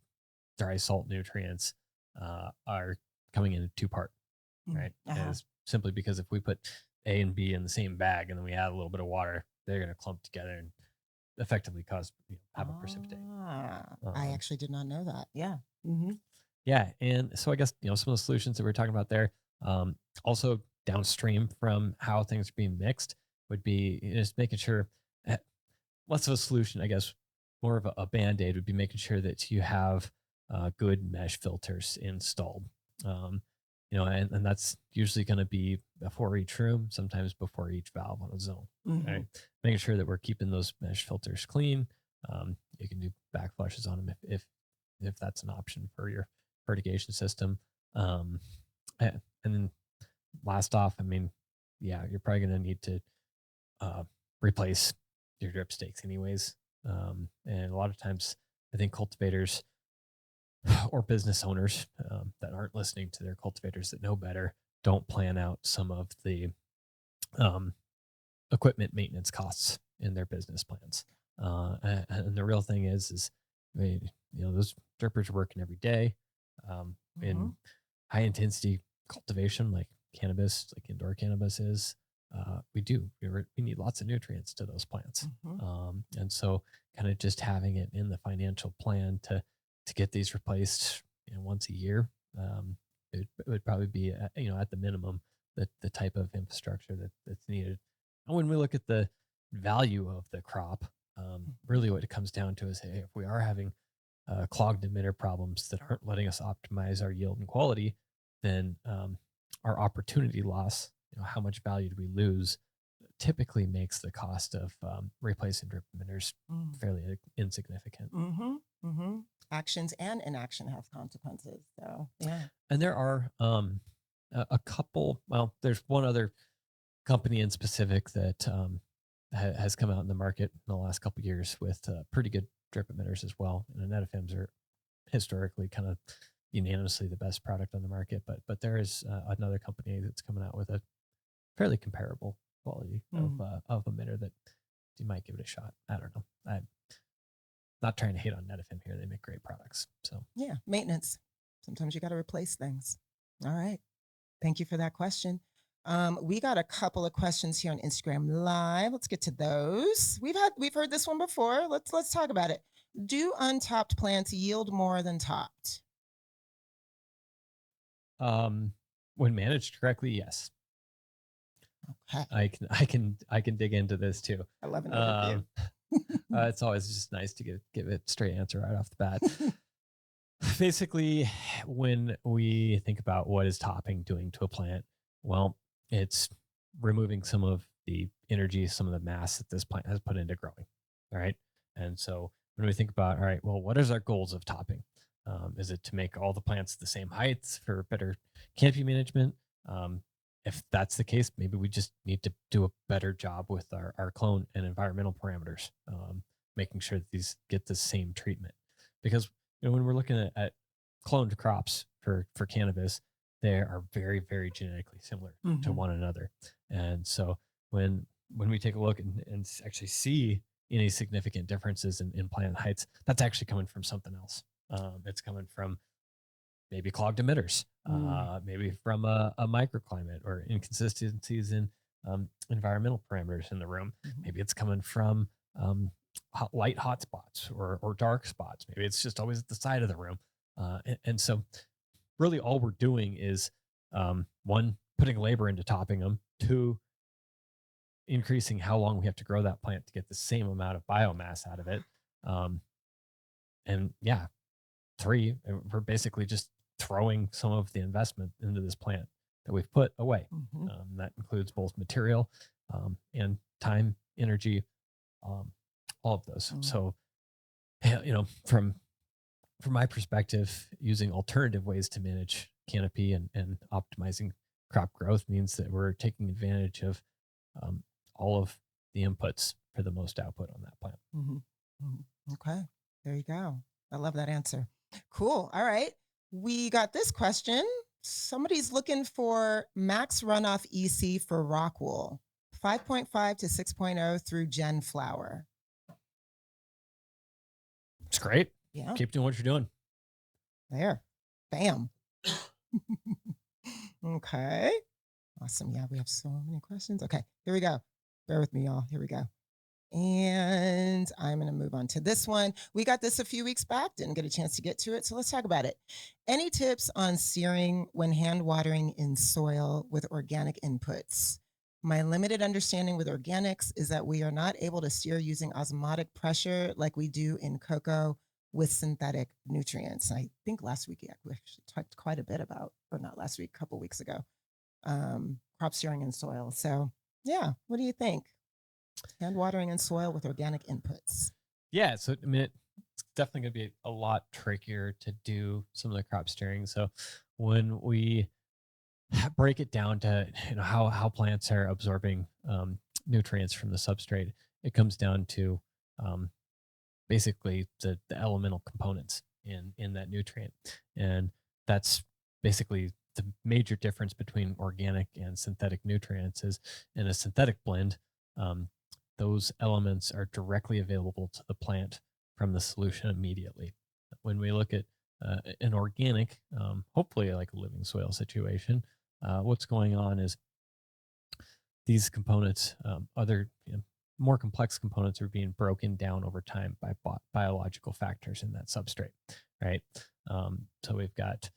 dry salt nutrients are coming in a two-part, right? Is simply because if we put A and B in the same bag and then we add a little bit of water, they're going to clump together and effectively cause have a precipitate. I actually did not know that. Yeah. Yeah, and so I guess some of the solutions that we're talking about there, also downstream from how things are being mixed, would be just making sure less of a solution, I guess, more of a band-aid would be making sure that you have good mesh filters installed. And that's usually going to be before each room, sometimes before each valve on a zone. Right? Making sure that we're keeping those mesh filters clean. You can do back flushes on them if that's an option for your fertigation system. And then last off, I mean, yeah, you're probably going to need to replace your drip stakes anyways. And a lot of times I think cultivators or business owners that aren't listening to their cultivators that know better don't plan out some of the equipment maintenance costs in their business plans. And the real thing is I mean, those drippers are working every day in high intensity cultivation like cannabis, like indoor cannabis is. We need lots of nutrients to those plants. And so kind of just having it in the financial plan to get these replaced, once a year, it would probably be, at the minimum, the type of infrastructure that's needed. And when we look at the value of the crop, really what it comes down to is, hey, if we are having clogged emitter problems that aren't letting us optimize our yield and quality, then our opportunity loss, how much value do we lose, typically makes the cost of replacing drip emitters Mm. fairly insignificant. Mm-hmm. Mm-hmm. Actions and inaction have consequences. So yeah. And there are a couple, well, there's one other company in specific that has come out in the market in the last couple of years with pretty good drip emitters as well. And the NetFMs are historically kind of unanimously the best product on the market. But there is another company that's coming out with a fairly comparable quality of emitter that you might give it a shot. I don't know. I'm not trying to hate on NetFM here. They make great products. So Yeah. Maintenance. Sometimes you got to replace things. All right. Thank you for that question. We got a couple of questions here on Instagram Live. Let's get to those. We've heard this one before. Let's talk about it. Do untopped plants yield more than topped? when managed correctly, yes. Okay. I can dig into this too. I love an overview. It's always just nice to give a straight answer right off the bat. Basically, when we think about what is topping doing to a plant, well, it's removing some of the energy, some of the mass that this plant has put into growing. All right. And so when we think about, all right, well, what is our goals of topping? Is it to make all the plants the same heights for better canopy management? If that's the case, maybe we just need to do a better job with our clone and environmental parameters, making sure that these get the same treatment. Because when we're looking at cloned crops for cannabis, they are very, very genetically similar to one another. And so when we take a look and actually see any significant differences in plant heights, that's actually coming from something else. It's coming from maybe clogged emitters, maybe from a microclimate or inconsistencies in environmental parameters in the room. Maybe it's coming from light hot spots or dark spots. Maybe it's just always at the side of the room. And so really all we're doing is one, putting labor into topping them, two, increasing how long we have to grow that plant to get the same amount of biomass out of it. And yeah, three, we're basically just throwing some of the investment into this plant that we've put away. That includes both material and time, energy, all of those. So, from my perspective, using alternative ways to manage canopy and optimizing crop growth means that we're taking advantage of all of the inputs for the most output on that plant. Okay, there you go. I love that answer. Cool. All right. We got this question. Somebody's looking for max runoff EC for rock wool, 5.5 to 6.0 through Gen flower. It's great. Yeah. Keep doing what you're doing. There. Bam. Okay. Awesome. Yeah, we have so many questions. Okay, here we go. Bear with me, y'all. Here we go. And I'm going to move on to this one. We got this a few weeks back, didn't get a chance to get to it. So let's talk about it. Any tips on searing when hand watering in soil with organic inputs? My limited understanding with organics is that we are not able to sear using osmotic pressure like we do in cocoa with synthetic nutrients. I think last week we actually talked quite a bit about, or not last week, a couple weeks ago, crop searing in soil. So yeah, what do you think? Hand watering in soil with organic inputs. Yeah, so I mean, it's definitely going to be a lot trickier to do some of the crop steering. So when we break it down to how plants are absorbing nutrients from the substrate, it comes down to basically the elemental components in that nutrient, and that's basically the major difference between organic and synthetic nutrients. Is in a synthetic blend, those elements are directly available to the plant from the solution immediately. When we look at an organic, hopefully like a living soil situation, what's going on is these components, other more complex components are being broken down over time by biological factors in that substrate, right? So we've got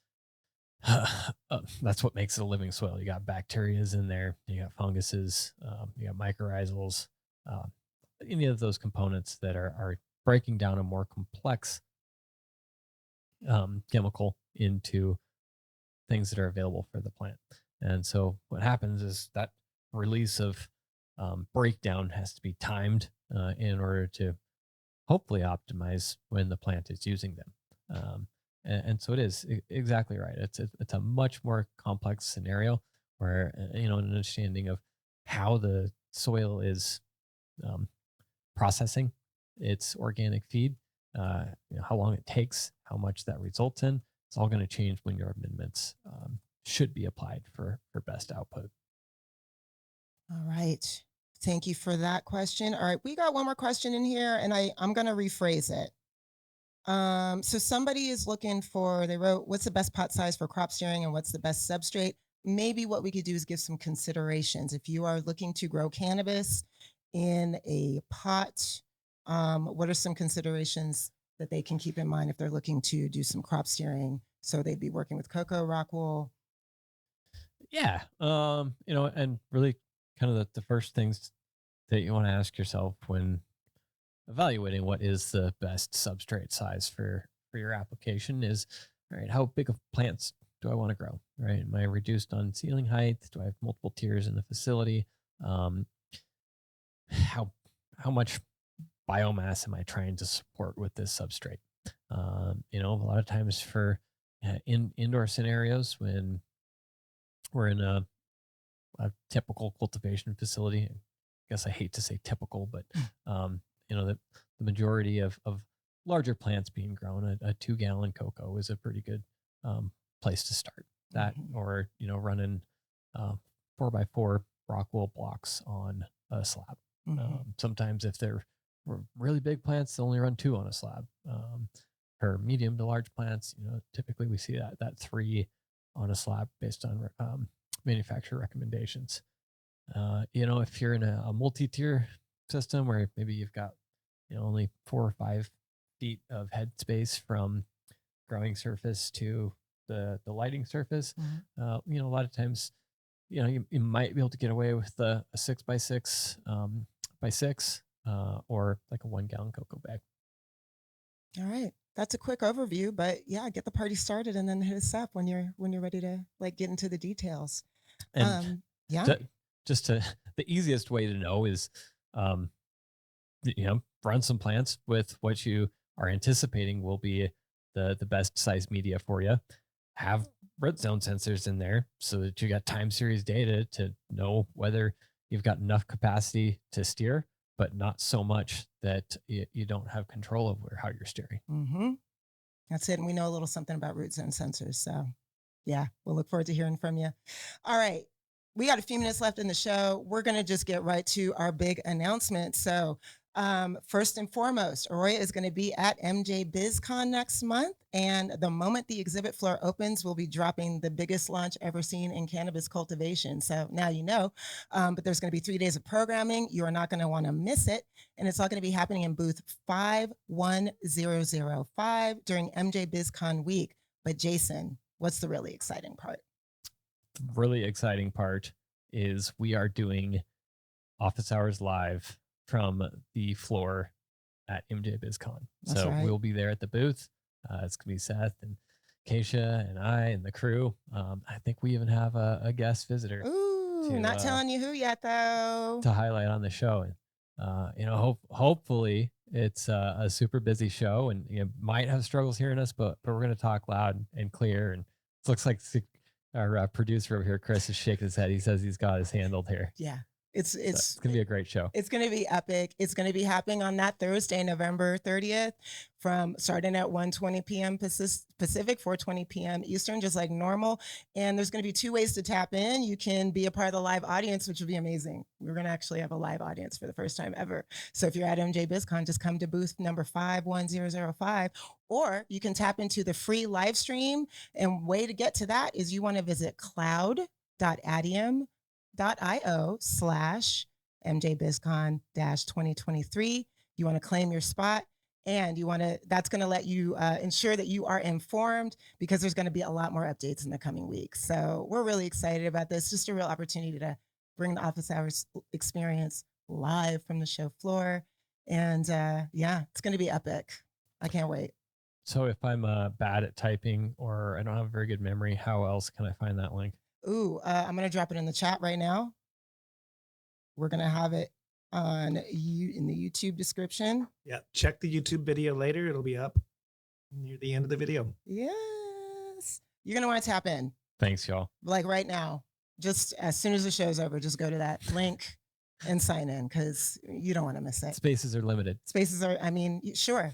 that's what makes it a living soil. You got bacterias in there, you got funguses, you got mycorrhizals, uh, any of those components that are breaking down a more complex chemical into things that are available for the plant. And so what happens is that release of breakdown has to be timed in order to hopefully optimize when the plant is using them. And so it is exactly right. It's a much more complex scenario where an understanding of how the soil is um, processing its organic feed, how long it takes, how much that results in. It's all going to change when your amendments should be applied for best output. All right. Thank you for that question. All right, we got one more question in here, and I'm going to rephrase it. So somebody is looking for, they wrote, what's the best pot size for crop steering and what's the best substrate? Maybe what we could do is give some considerations. If you are looking to grow cannabis in a pot, what are some considerations that they can keep in mind if they're looking to do some crop steering? So they'd be working with cocoa, rock wool. Yeah. And really kind of the first things that you want to ask yourself when evaluating what is the best substrate size for your application is, all right, how big of plants do I want to grow? Right? Am I reduced on ceiling height? Do I have multiple tiers in the facility? Um, how how much biomass am I trying to support with this substrate? A lot of times for indoor scenarios when we're in a typical cultivation facility. I guess I hate to say typical, but the majority of larger plants being grown, a 2 gallon cocoa is a pretty good place to start. That or running 4x4 rock wool blocks on a slab. Sometimes if they're really big plants, they only run 2 on a slab. For medium to large plants, typically we see that 3 on a slab based on manufacturer recommendations. If you're in a multi-tier system where maybe you've got only 4 or 5 feet of head space from growing surface to the lighting surface, a lot of times you might be able to get away with a 6x6 by 6 or like a 1 gallon cocoa bag. All right. That's a quick overview, but yeah, get the party started and then hit us up when you're ready to like get into the details. And Yeah. The easiest way to know is, run some plants with what you are anticipating will be the best size media for you. Have red zone sensors in there so that you got time series data to know whether you've got enough capacity to steer, but not so much that you don't have control over how you're steering. That's it. And we know a little something about root zone sensors. So yeah, we'll look forward to hearing from you. All right. We got a few minutes left in the show. We're going to just get right to our big announcement. So first and foremost, Aroya is going to be at MJ BizCon next month. And the moment the exhibit floor opens, we'll be dropping the biggest launch ever seen in cannabis cultivation. So now you know, but there's going to be 3 days of programming. You are not going to want to miss it. And it's all going to be happening in booth 51005 during MJ BizCon week. But Jason, what's the really exciting part? The really exciting part is we are doing office hours live from the floor at MJ BizCon. So we'll be there at the booth. It's gonna be Seth and Kaisha and I and the crew. I think we even have a guest visitor. Ooh, not telling you who yet though. To highlight on the show. And hopefully it's a super busy show and you might have struggles hearing us, but we're gonna talk loud and clear. And it looks like our producer over here, Chris, is shaking his head. He says he's got his handled here. Yeah. It's gonna be a great show. It's gonna be epic. It's gonna be happening on that Thursday, November 30th, from starting at 1:20 p.m. Pacific, 4:20 p.m. Eastern, just like normal. And there's gonna be 2 ways to tap in. You can be a part of the live audience, which will be amazing. We're gonna actually have a live audience for the first time ever. So if you're at MJ BizCon, just come to booth number 51005, or you can tap into the free live stream. And way to get to that is you want to visit cloud.adium.io/ MJBizCon-2023. You want to claim your spot, and that's going to let you ensure that you are informed, because there's going to be a lot more updates in the coming weeks. So we're really excited about this. Just a real opportunity to bring the office hours experience live from the show floor. And yeah, it's going to be epic. I can't wait. So if I'm bad at typing or I don't have a very good memory, how else can I find that link? Ooh, I'm going to drop it in the chat right now. We're going to have it in the YouTube description. Yeah, check the YouTube video later. It'll be up near the end of the video. Yes. You're going to want to tap in. Thanks, y'all. Like right now, just as soon as the show's over, just go to that link and sign in, because you don't want to miss it. Spaces are limited. I mean, sure.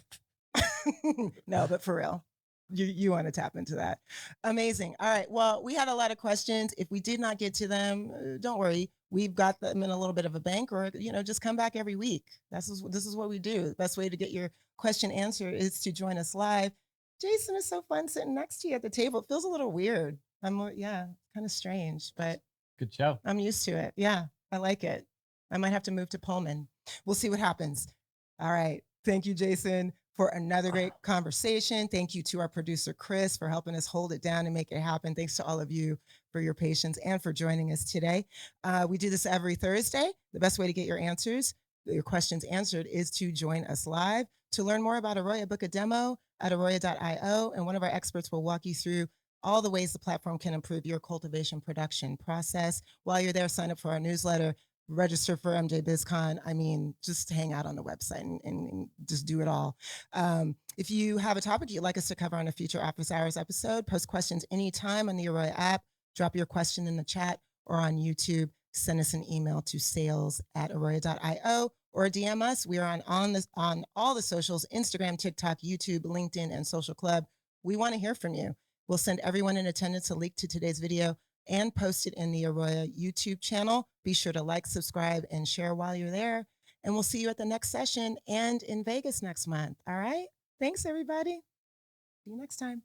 No, but for real, you want to tap into that. Amazing. All right. Well, we had a lot of questions. If we did not get to them, don't worry. We've got them in a little bit of a bank, or, just come back every week. This is what we do. The best way to get your question answered is to join us live. Jason, is so fun sitting next to you at the table. It feels a little weird. Kind of strange, but good show. I'm used to it. Yeah, I like it. I might have to move to Pullman. We'll see what happens. All right. Thank you, Jason, for another great conversation. Thank you to our producer, Chris, for helping us hold it down and make it happen. Thanks to all of you for your patience and for joining us today. We do this every Thursday. The best way to get your questions answered, is to join us live. To learn more about Aroya, book a demo at aroya.io, and one of our experts will walk you through all the ways the platform can improve your cultivation production process. While you're there, sign up for our newsletter, register for MJ BizCon. I mean, just hang out on the website and just do it all. If you have a topic you'd like us to cover on a future Office Hours episode, post questions anytime on the Aroya app, drop your question in the chat, or on YouTube, send us an email to sales@aroya.io, or DM us. We are on all the socials: Instagram, TikTok, YouTube, LinkedIn, and Social Club. We want to hear from you. We'll send everyone in attendance a link to today's video and post it in the Aroya YouTube channel. Be sure to like, subscribe, and share while you're there. And we'll see you at the next session and in Vegas next month. All right? Thanks, everybody. See you next time.